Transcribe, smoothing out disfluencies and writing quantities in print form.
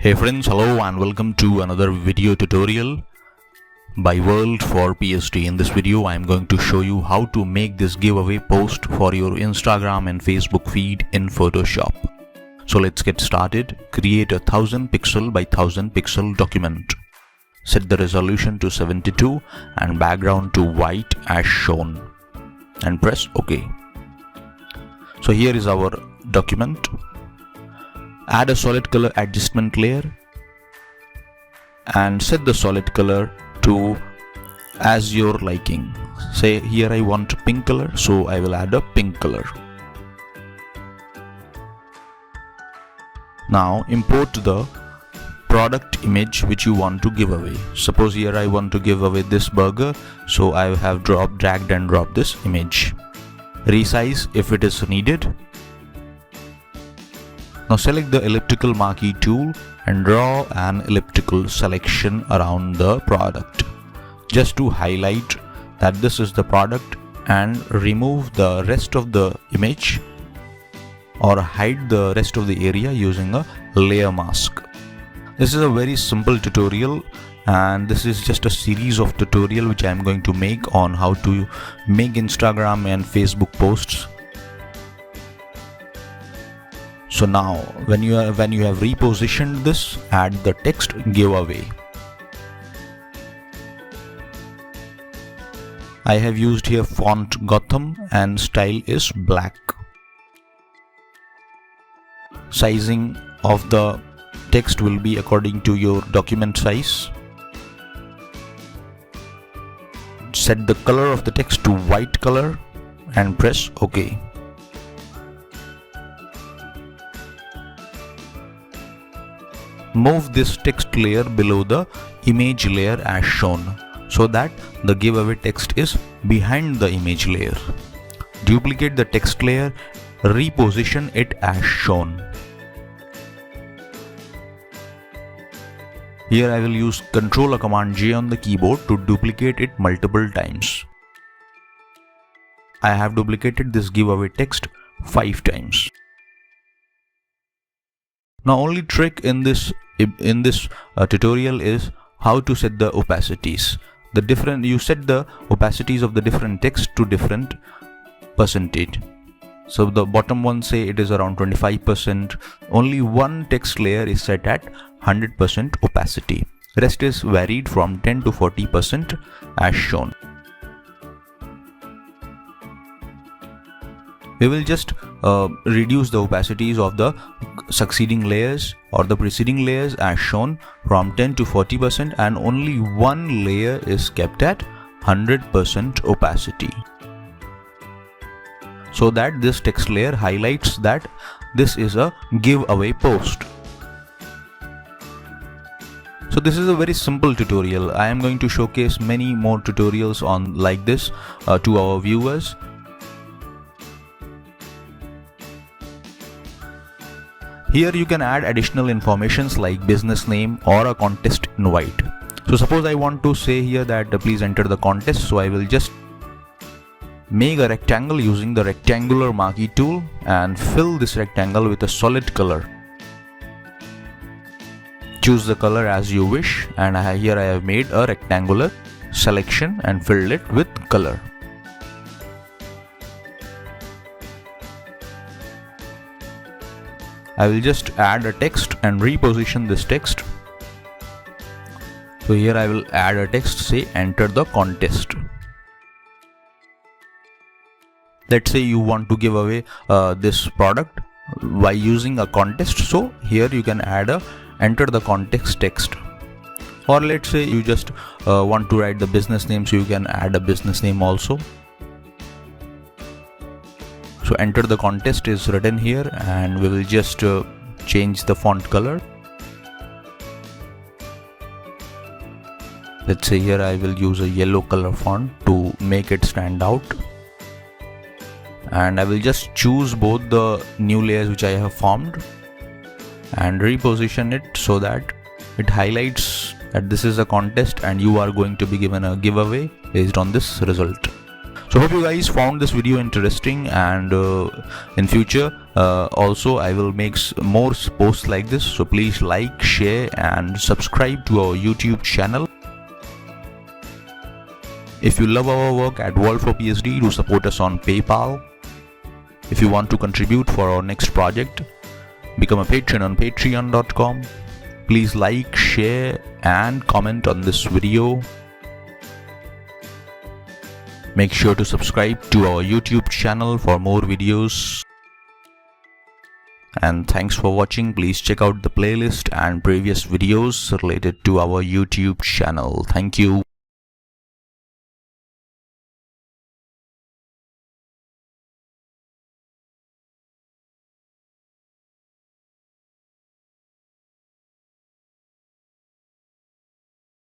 Hey friends, hello and welcome to another video tutorial by World for PhD. In this video, I am going to show you how to make this giveaway post for your Instagram and Facebook feed in Photoshop. So let's get started. Create a 1000 pixel by 1000 pixel document. Set the resolution to 72 and background to white as shown and press OK. So here is our document. Add a solid color adjustment layer and set the solid color to as your liking. Say here I want pink color, so I will add a pink color. Now import the product image which you want to give away. Suppose here I want to give away this burger, so I have dragged and dropped this image. Resize if it is needed. Now select the elliptical marquee tool and draw an elliptical selection around the product, just to highlight that this is the product, and remove the rest of the image or hide the rest of the area using a layer mask. This is a very simple tutorial, and this is just a series of tutorial which I am going to make on how to make Instagram and Facebook posts. So now when you have repositioned this, add the text giveaway. I have used here font Gotham and style is black. Sizing of the text will be according to your document size. Set the color of the text to white color and press OK. Move this text layer below the image layer as shown, so that the giveaway text is behind the image layer. Duplicate the text layer, reposition it as shown. Here I will use Ctrl or Command J on the keyboard to duplicate it multiple times. I have duplicated this giveaway text 5 times. Now only trick in this tutorial is how to set the opacities. You set the opacities of the different text to different percentage. So the bottom one, say it is around 25%. Only one text layer is set at 100% opacity. Rest is varied from 10 to 40% as shown. We will just reduce the opacities of the succeeding layers or the preceding layers as shown from 10 to 40%, and only one layer is kept at 100% opacity, so that this text layer highlights that this is a giveaway post. So this is a very simple tutorial. I am going to showcase many more tutorials on like this to our viewers. Here you can add additional informations like business name or a contest invite. So suppose I want to say here that please enter the contest, so I will just make a rectangle using the rectangular marquee tool and fill this rectangle with a solid color. Choose the color as you wish, and here I have made a rectangular selection and filled it with color. I will just add a text and reposition this text. So here I will add a text, say enter the contest. Let's say you want to give away this product by using a contest, so here you can add a enter the contest text. Or let's say you just want to write the business name, so you can add a business name also. So enter the contest is written here, and we will just change the font color. Let's say here I will use a yellow color font to make it stand out. And I will just choose both the new layers which I have formed and reposition it so that it highlights that this is a contest and you are going to be given a giveaway based on this result. So hope you guys found this video interesting, and in future Also, I will make more posts like this, so please like, share and subscribe to our YouTube channel. If you love our work at World for PSD, do support us on PayPal. If you want to contribute for our next project, become a patron on patreon.com. Please like, share and comment on this video. Make sure to subscribe to our YouTube channel for more videos. And thanks for watching. Please check out the playlist and previous videos related to our YouTube channel. Thank you.